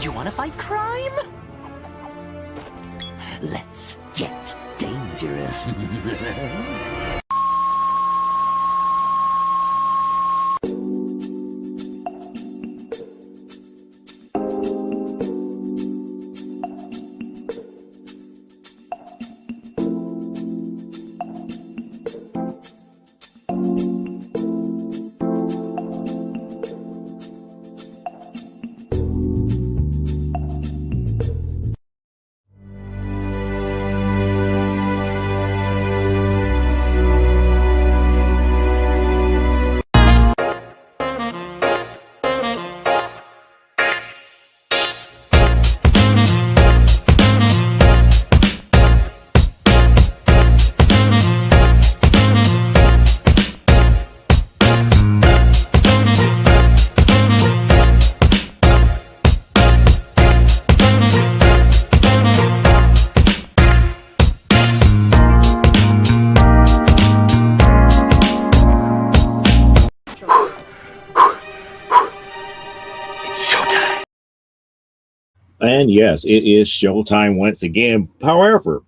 You want to fight crime? Let's get dangerous. And yes, it is showtime once again. However,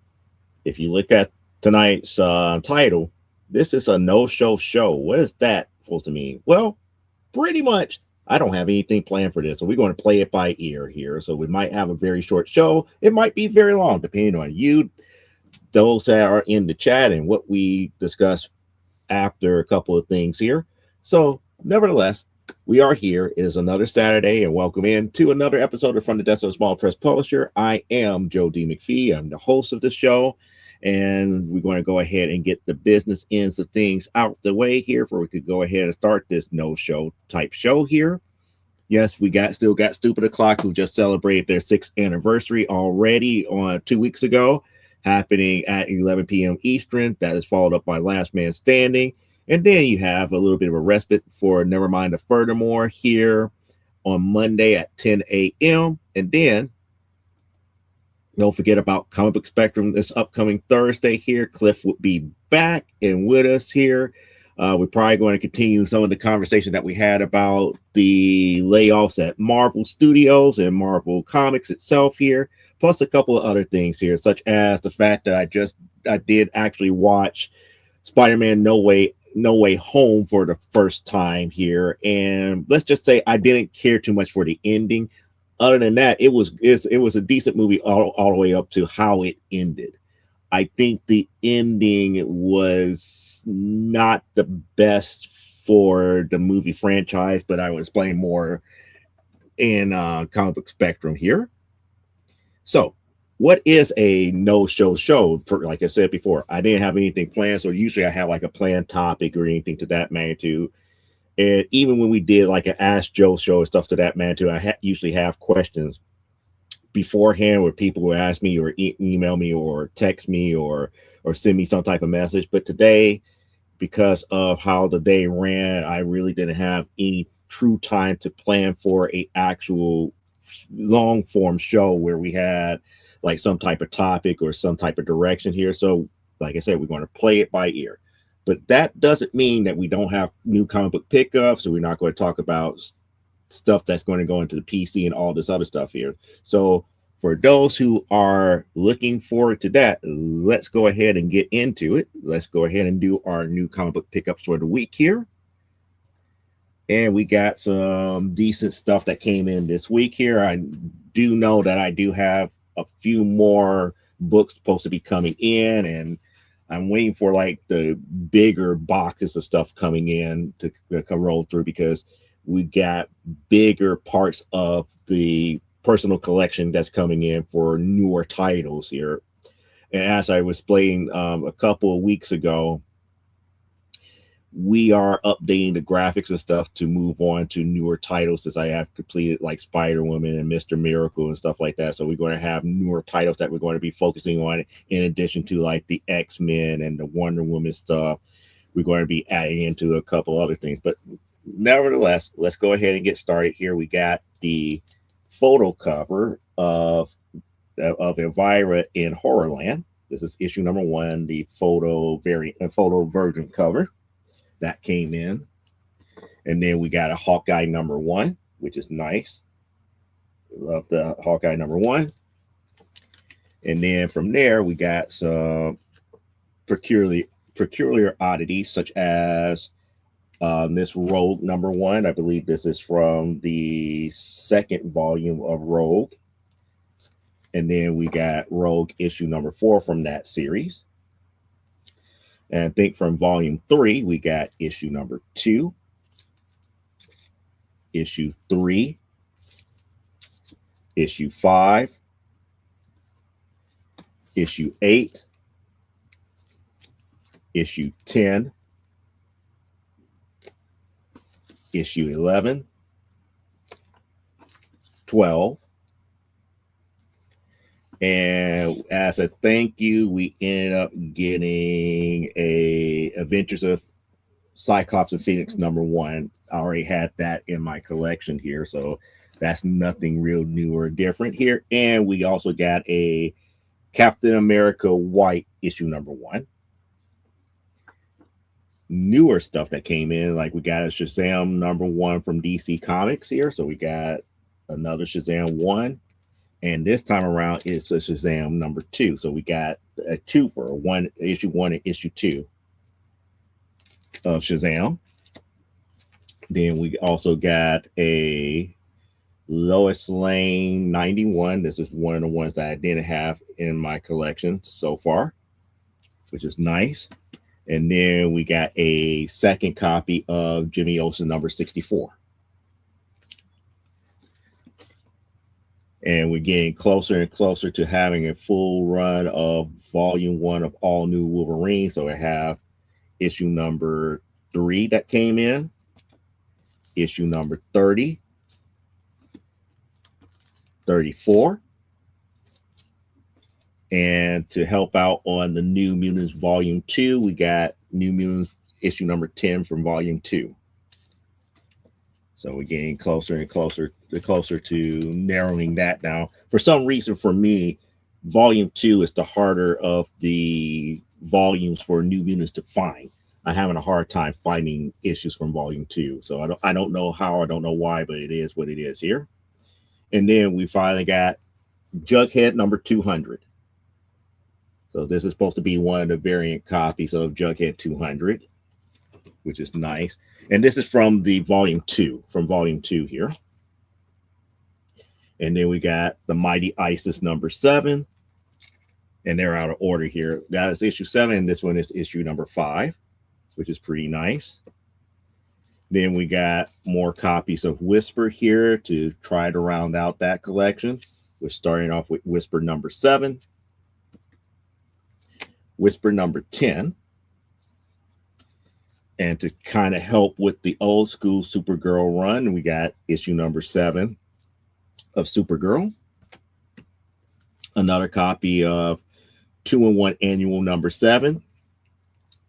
if you look at tonight's title, this is a no-show show. What is that supposed to mean? Well, pretty much, I don't have anything planned for this, so we're going to play it by ear here. So we might have a very short show. It might be very long, depending on you, those that are in the chat, and what we discuss after a couple of things here. So, nevertheless, we are here. It is another Saturday, and welcome in to another episode of From the Desk of a Small Press Publisher. I am Joe D. McPhee. I'm the host of the show, and we're going to go ahead and get the business ends of things out the way here, for we could go ahead and start this no-show type show here. Yes, we still got Stupid O'Clock, who just celebrated their 6th anniversary already on 2 weeks ago, happening at 11 p.m. Eastern. That is followed up by Last Man Standing. And then you have a little bit of a respite for Nevermind the Furthermore here on Monday at 10 a.m. And then don't forget about Comic Book Spectrum this upcoming Thursday here. Cliff will be back and with us here. We're probably going to continue some of the conversation that we had about the layoffs at Marvel Studios and Marvel Comics itself here, plus a couple of other things here, such as the fact that I did actually watch Spider-Man No Way Home for the first time here, and let's just say I didn't care too much for the ending. Other than that, it was a decent movie all the way up to how it ended. I think the ending was not the best for the movie franchise, but I will explain more in Comic Book Spectrum here. So, what is a no-show show? For, like I said before, I didn't have anything planned, so usually I have like a planned topic or anything to that magnitude. And even when we did like an Ask Joe show and stuff to that magnitude, I usually have questions beforehand where people will ask me or email me or text me or send me some type of message. But today, because of how the day ran, I really didn't have any true time to plan for a actual long form show where we had like some type of topic or some type of direction here. So like I said, we're going to play it by ear, but that doesn't mean that we don't have new comic book pickups. So we're not going to talk about stuff that's going to go into the PC and all this other stuff here. So for those who are looking forward to that, let's go ahead and get into it. Let's go ahead and do our new comic book pickups for the week here. And we got some decent stuff that came in this week here. I do know that I do have a few more books supposed to be coming in, and I'm waiting for like the bigger boxes of stuff coming in to come roll through, because we got bigger parts of the personal collection that's coming in for newer titles here. And as I was explaining a couple of weeks ago, we are updating the graphics and stuff to move on to newer titles, as I have completed like Spider-Woman and Mr. Miracle and stuff like that. So we're going to have newer titles that we're going to be focusing on, in addition to like the X-Men and the Wonder Woman stuff. We're going to be adding into a couple other things, but nevertheless, let's go ahead and get started here. We got the photo cover of Elvira in Horrorland. This is issue number 1, the photo version cover that came in. And then we got a Hawkeye number 1, which is nice. of the Hawkeye #1. And then from there, we got some peculiar oddities, such as this Rogue #1. I believe this is from the second volume of Rogue. And then we got Rogue issue #4 from that series. And I think from volume 3, we got issue #2, issue 3, issue 5, issue 8, issue 10, issue 11, 12. And as a thank you, we ended up getting a Adventures of Cyclops and Phoenix #1. I already had that in my collection here, so that's nothing real new or different here. And we also got a Captain America White issue #1. Newer stuff that came in, like we got a Shazam #1 from DC Comics here. So we got another Shazam 1. And this time around, it's a Shazam #2. So we got a two for issue 1 and issue 2 of Shazam. Then we also got a Lois Lane '91. This is one of the ones that I didn't have in my collection so far, which is nice. And then we got a second copy of Jimmy Olsen #64. And we're getting closer and closer to having a full run of volume 1 of All New Wolverine. So I have issue #3 that came in, issue #30, 34. And to help out on the New Mutants volume 2, we got New Mutants issue #10 from volume 2. So we're getting closer and closer to narrowing that down. For some reason, for me, volume 2 is the harder of the volumes for New Mutants to find. I'm having a hard time finding issues from volume 2. So I don't know how, I don't know why, but it is what it is here. And then we finally got Jughead #200. So this is supposed to be one of the variant copies of Jughead 200, which is nice. And this is from the volume 2 here. And then we got the Mighty Isis #7. And they're out of order here. That is issue 7. And this one is issue #5, which is pretty nice. Then we got more copies of Whisper here to try to round out that collection. We're starting off with Whisper #7, Whisper #10. And to kind of help with the old school Supergirl run, we got issue #7 of Supergirl. Another copy of 2-in-1 Annual #7.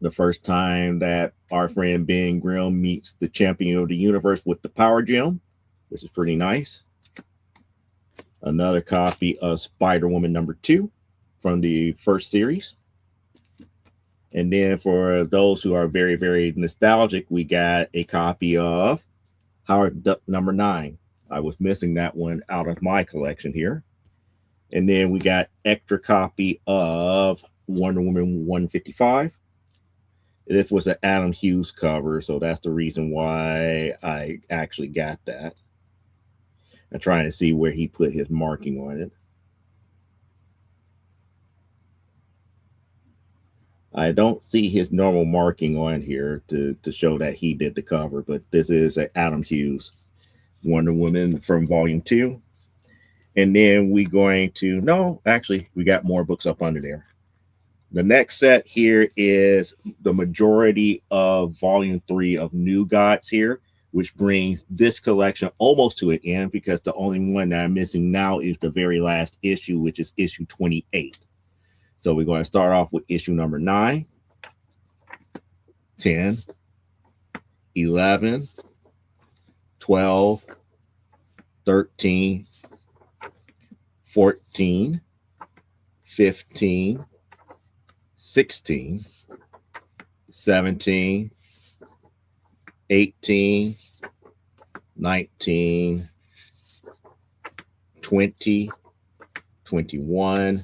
The first time that our friend Ben Grimm meets the champion of the universe with the Power Gem, which is pretty nice. Another copy of Spider-Woman #2 from the first series. And then for those who are very, very nostalgic, we got a copy of Howard Duck #9. I was missing that one out of my collection here. And then we got extra copy of Wonder Woman 155. This was an Adam Hughes cover, so that's the reason why I actually got that. I'm trying to see where he put his marking on it. I don't see his normal marking on here to show that he did the cover, but this is an Adam Hughes Wonder Woman from volume 2. And then we going to, no, actually, we got more books up under there. The next set here is the majority of volume 3 of New Gods here, which brings this collection almost to an end because the only one that I'm missing now is the very last issue, which is issue 28. So we're going to start off with issue #9, 10, 11, 12, 13, 14, 15, 16, 17, 18, 19, 20, 21,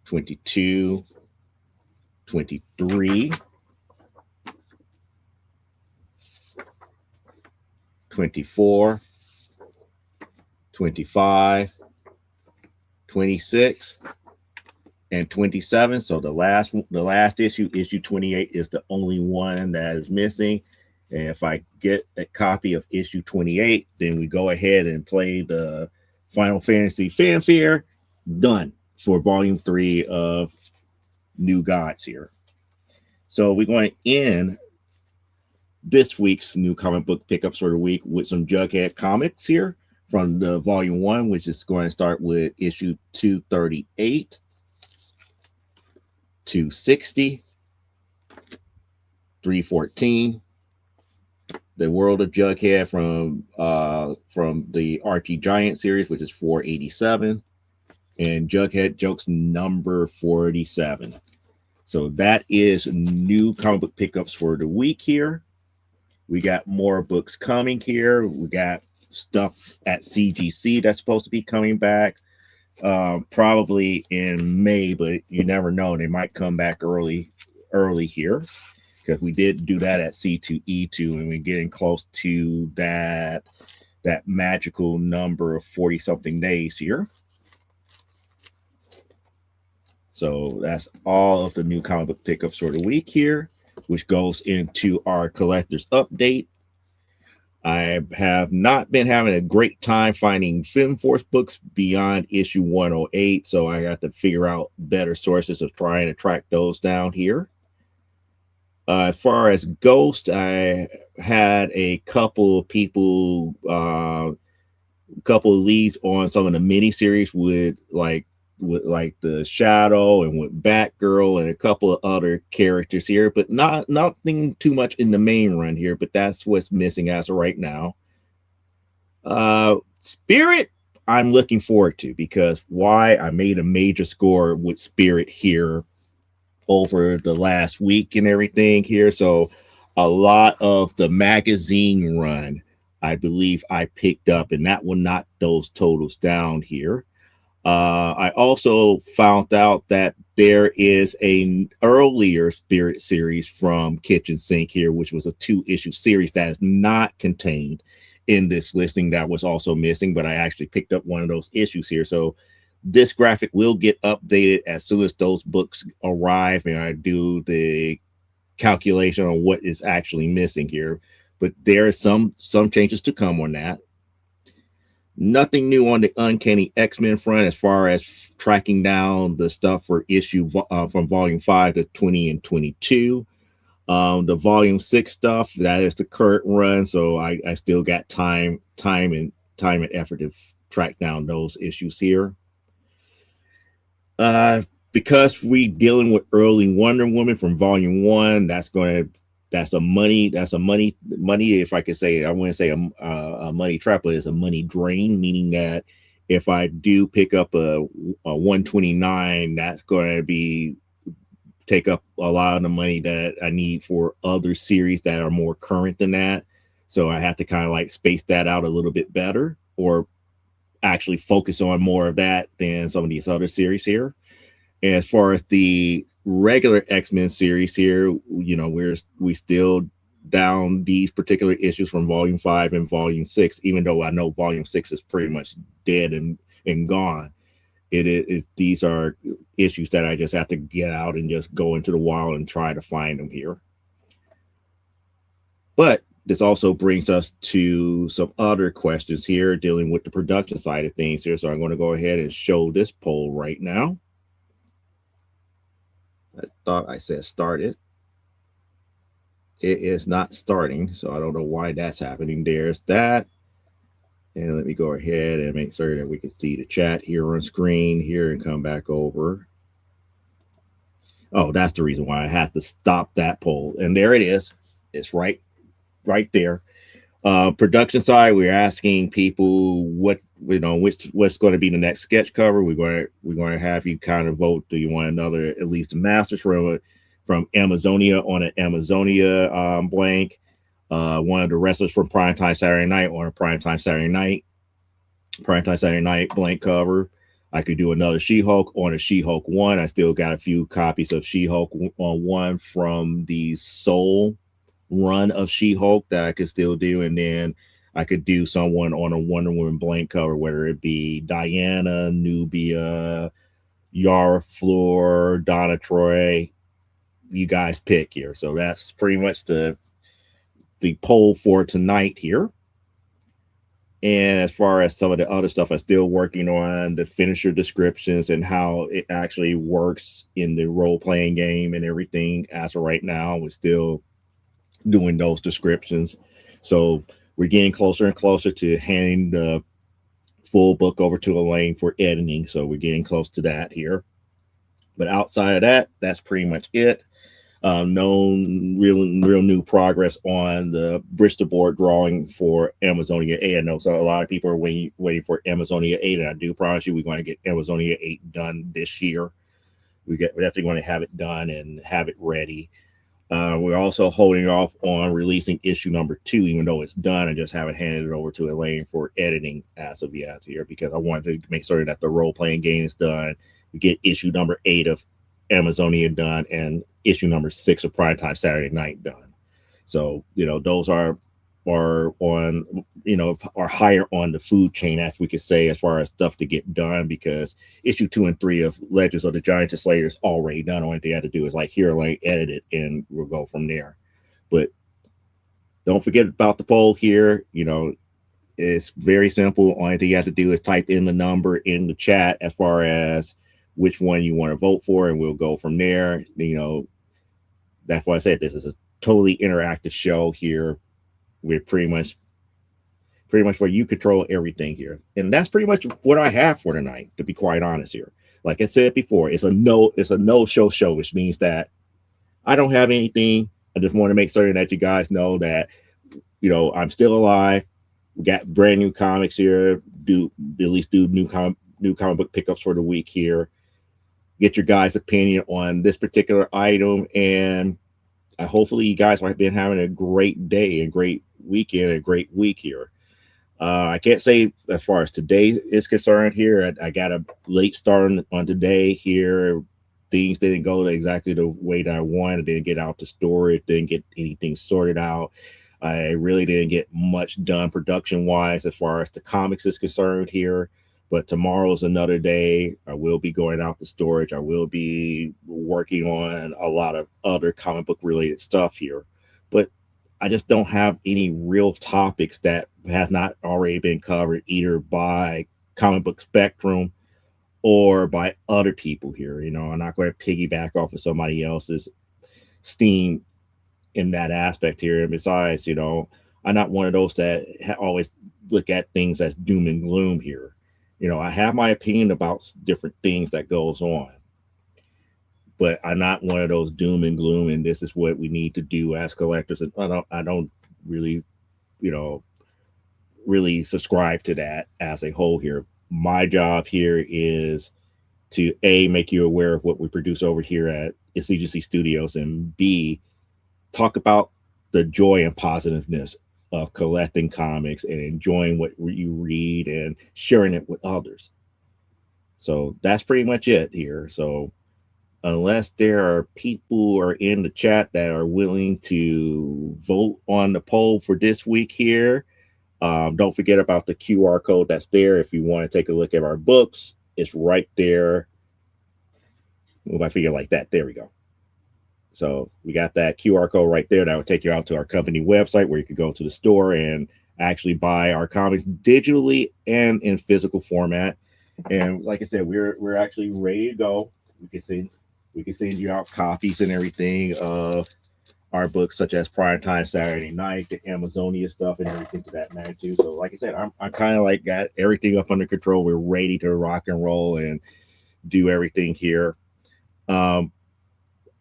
22, 23, 24, 25, 26, and 27. So the last issue, issue 28, is the only one that is missing. And if I get a copy of issue 28, then we go ahead and play the Final Fantasy Fanfare. Done for volume 3 of New Gods here. So we're going to end this week's new comic book pickups for the week with some Jughead comics here from the volume 1, which is going to start with issue 238, 260, 314, The World of Jughead from the Archie Giant series, which is 487, and Jughead Jokes number 47. So that is new comic book pickups for the week here. We got more books coming here. We got stuff at CGC that's supposed to be coming back probably in May, but you never know. They might come back early here, because we did do that at C2E2, and we're getting close to that magical number of 40 something days here. So that's all of the new comic book pickups for the week here, which goes into our collector's update. I have not been having a great time finding Film Force books beyond issue 108, so I got to figure out better sources of trying to track those down here. As far as Ghost, I had a couple of people, couple of leads on some of the miniseries with the Shadow and with Batgirl and a couple of other characters here, but nothing too much in the main run here, but that's what's missing as of right now. Spirit, I'm looking forward to, because I made a major score with Spirit here over the last week and everything here. So a lot of the magazine run, I believe I picked up, and that will knock those totals down here. I also found out that there is an earlier Spirit series from Kitchen Sink here, which was a 2-issue series that is not contained in this listing, that was also missing, but I actually picked up one of those issues here. So this graphic will get updated as soon as those books arrive and I do the calculation on what is actually missing here. But there are some changes to come on that. Nothing new on the Uncanny X-Men front as far as tracking down the stuff for issue from volume 5 to 20 and 22. The volume 6 stuff, that is the current run, so I still got time and effort to track down those issues here. Because we dealing with early Wonder Woman from volume 1, that's a money, if I could say it. I wouldn't say a money trap, but it's a money drain, meaning that if I do pick up a 129, that's going to take up a lot of the money that I need for other series that are more current than that. So I have to kind of like space that out a little bit better, or actually focus on more of that than some of these other series here. And as far as the regular X-Men series here, you know, we still down these particular issues from volume 5 and volume 6, even though I know volume 6 is pretty much dead and gone. These are issues that I just have to get out and just go into the wild and try to find them here. But this also brings us to some other questions here dealing with the production side of things here. So I'm going to go ahead and show this poll right now. I thought I said start it. It is not starting, so I don't know why that's happening. There's that. And let me go ahead and make sure that we can see the chat here on screen here and come back over. Oh, that's the reason why I had to stop that poll. And there it is. It's right there. Production side, we're asking people what's going to be the next sketch cover. We're going to have you kind of vote. Do you want another, at least a Masters from Amazonia on an Amazonia blank? One of the wrestlers from Primetime Saturday Night on a Primetime Saturday Night Primetime Saturday Night blank cover. I could do another She-Hulk on a She-Hulk 1. I still got a few copies of She-Hulk 1 from the Soul run of She-Hulk that I could still do. And then I could do someone on a Wonder Woman blank cover, whether it be Diana, Nubia, Yara Fleur, Donna Troy. You guys pick here. So that's pretty much the poll for tonight here. And as far as some of the other stuff, I'm still working on the finisher descriptions and how it actually works in the role playing game and everything. As of right now, we're still doing those descriptions. So we're getting closer and closer to handing the full book over to Elaine for editing. So we're getting close to that here. But outside of that, that's pretty much it. No real new progress on the Bristol board drawing for Amazonia 8. I know so a lot of people are waiting for Amazonia 8, and I do promise you we're going to get Amazonia 8 done this year. We're definitely going to have it done and have it ready. We're also holding off on releasing issue number 2, even though it's done. I just haven't handed it over to Elaine for editing as of yet here because I wanted to make sure that the role playing game is done. We get issue number 8 of Amazonia done and issue number 6 of Primetime Saturday Night done. So, those are on, are higher on the food chain, as we could say, as far as stuff to get done, because issue 2 and 3 of Legends of the Giants and Slayer is already done. The only thing I had to do is like edit it, and we'll go from there. But don't forget about the poll here. It's very simple. Only thing you have to do is type in the number in the chat as far as which one you want to vote for, and we'll go from there. That's why I said this is a totally interactive show here. We're pretty much where you control everything here. And that's pretty much what I have for tonight, to be quite honest here. Like I said before, it's a no show, which means that I don't have anything. I just want to make certain that you guys know that, I'm still alive. We got brand new comics here. Do at least do new comic book pickups for the week here. Get your guys' opinion on this particular item, and hopefully you guys have been having a great day and great weekend and great week here. I can't say as far as today is concerned here. I got a late start on today here. Things didn't go exactly the way that I wanted. Didn't get out to storage. Didn't get anything sorted out. I really didn't get much done production-wise as far as the comics is concerned here. But tomorrow's another day. I will be going out to storage. I will be working on a lot of other comic book related stuff here. But I just don't have any real topics that has not already been covered either by Comic Book Spectrum or by other people here. I'm not going to piggyback off of somebody else's steam in that aspect here. And besides, I'm not one of those that always look at things as doom and gloom here. I have my opinion about different things that goes on, but I'm not one of those doom and gloom. And this is what we need to do as collectors. And I don't really, really subscribe to that as a whole here. My job here is to make you aware of what we produce over here at SCGC Studios, and B, talk about the joy and positiveness of collecting comics and enjoying what you read and sharing it with others. So that's pretty much it here. So unless there are people who are in the chat that are willing to vote on the poll for this week here, don't forget about the QR code that's there. If you want to take a look at our books, it's right there. Move my finger like that. There we go. So we got that QR code right there that will take you out to our company website where you could go to the store and actually buy our comics digitally and in physical format. And like I said, we're actually ready to go. We can send you out copies and everything of our books, such as Primetime Saturday Night, the Amazonia stuff, and everything to that magnitude. So like I said, I'm kind of like got everything up under control. We're ready to rock and roll and do everything here.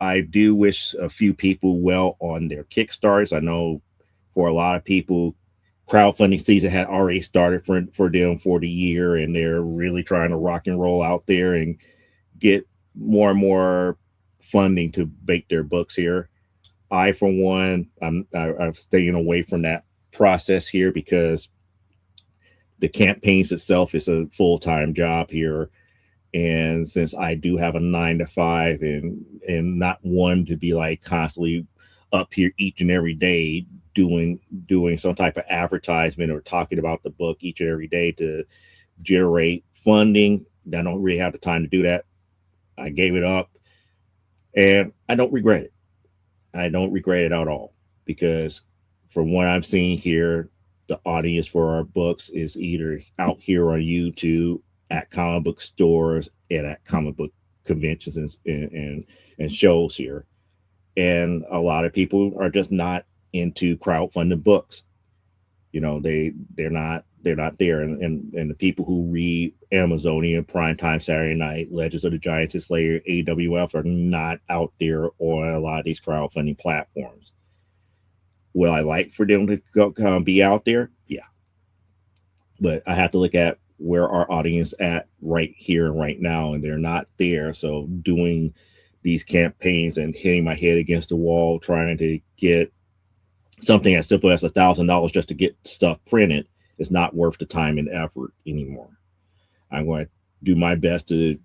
I do wish a few people well on their Kickstarters. I know for a lot of people, crowdfunding season had already started for them for the year, and they're really trying to rock and roll out there and get more and more funding to make their books here. I, for one, I'm staying away from that process here because the campaigns itself is a full-time job here. And since I do have a 9 to 5 and not one to be like constantly up here each and every day doing some type of advertisement or talking about the book each and every day to generate funding, I don't really have the time to do that. I gave it up, and I don't regret it. I don't regret it at all, because from what I'm seeing here, the audience for our books is either out here on YouTube, at comic book stores, and at comic book conventions and shows here. And a lot of people are just not into crowdfunding books. You know, they're not there. And the people who read Amazonian, Primetime Saturday Night, Legends of the Giants and Slayer, AWF are not out there on a lot of these crowdfunding platforms. Would I like for them to be out there? Yeah. But I have to look at where our audience at right here and right now, and they're not there. So doing these campaigns and hitting my head against the wall, trying to get something as simple as $1,000 just to get stuff printed is not worth the time and effort anymore. I'm going to do my best to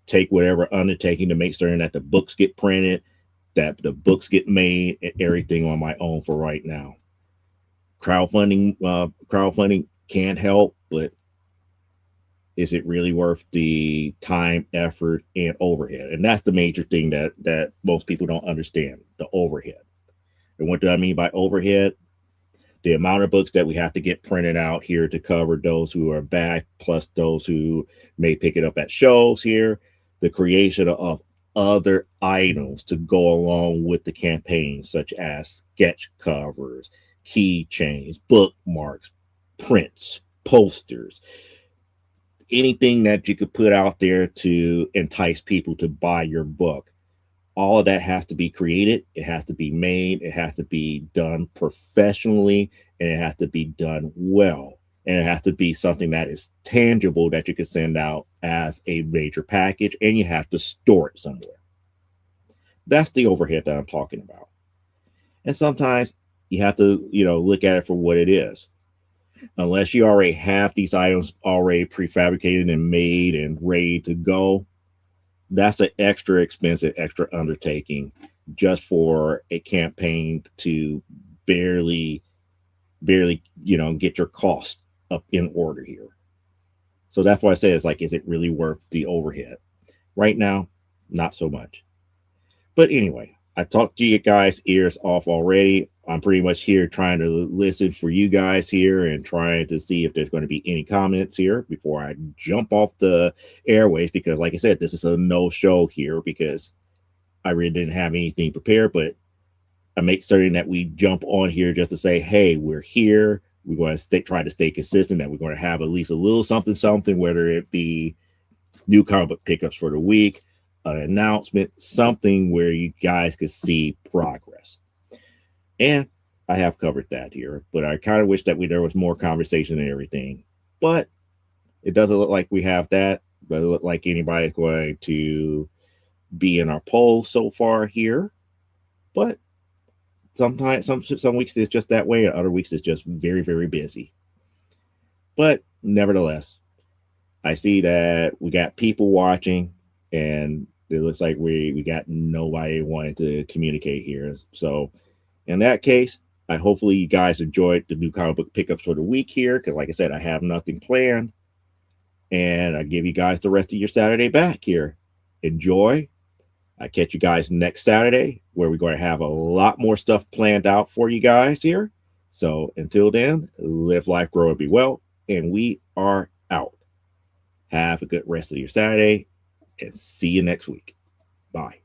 take whatever undertaking to make certain that the books get printed, that the books get made, and everything on my own for right now. Crowdfunding can help, but is it really worth the time, effort, and overhead? And that's the major thing that most people don't understand, the overhead. And what do I mean by overhead? The amount of books that we have to get printed out here to cover those who are back, plus those who may pick it up at shows here, the creation of other items to go along with the campaign, such as sketch covers, keychains, bookmarks, prints, posters, anything that you could put out there to entice people to buy your book. All of that has to be created. It has to be made. It has to be done professionally, and it has to be done well. And it has to be something that is tangible that you can send out as a major package, and you have to store it somewhere. That's the overhead that I'm talking about. And sometimes you have to, look at it for what it is. Unless you already have these items already prefabricated and made and ready to go, that's an extra expensive, extra undertaking just for a campaign to barely, get your cost up in order here. So that's why I say it's like, is it really worth the overhead? Right now, not so much. But anyway, I talked to you guys ears off already. I'm pretty much here trying to listen for you guys here and trying to see if there's going to be any comments here before I jump off the airways, because like I said, this is a no show here because I really didn't have anything prepared, but I make certain that we jump on here just to say, hey, we're here. We're going to try to stay consistent, that we're going to have at least a little something, whether it be new comic book pickups for the week, an announcement, something where you guys could see progress. And I have covered that here, but I kind of wish that there was more conversation and everything. But it doesn't look like we have that. It doesn't look like anybody's going to be in our poll so far here. But sometimes, some weeks it's just that way, and other weeks it's just very, very busy. But nevertheless, I see that we got people watching, and it looks like we got nobody wanting to communicate here. So in that case, hopefully you guys enjoyed the new comic book pickups for the week here, because like I said, I have nothing planned, and I give you guys the rest of your Saturday back here. Enjoy. I catch you guys next Saturday, where we're going to have a lot more stuff planned out for you guys here. So until then, live life, grow, and be well, and we are out. Have a good rest of your Saturday, and see you next week. Bye.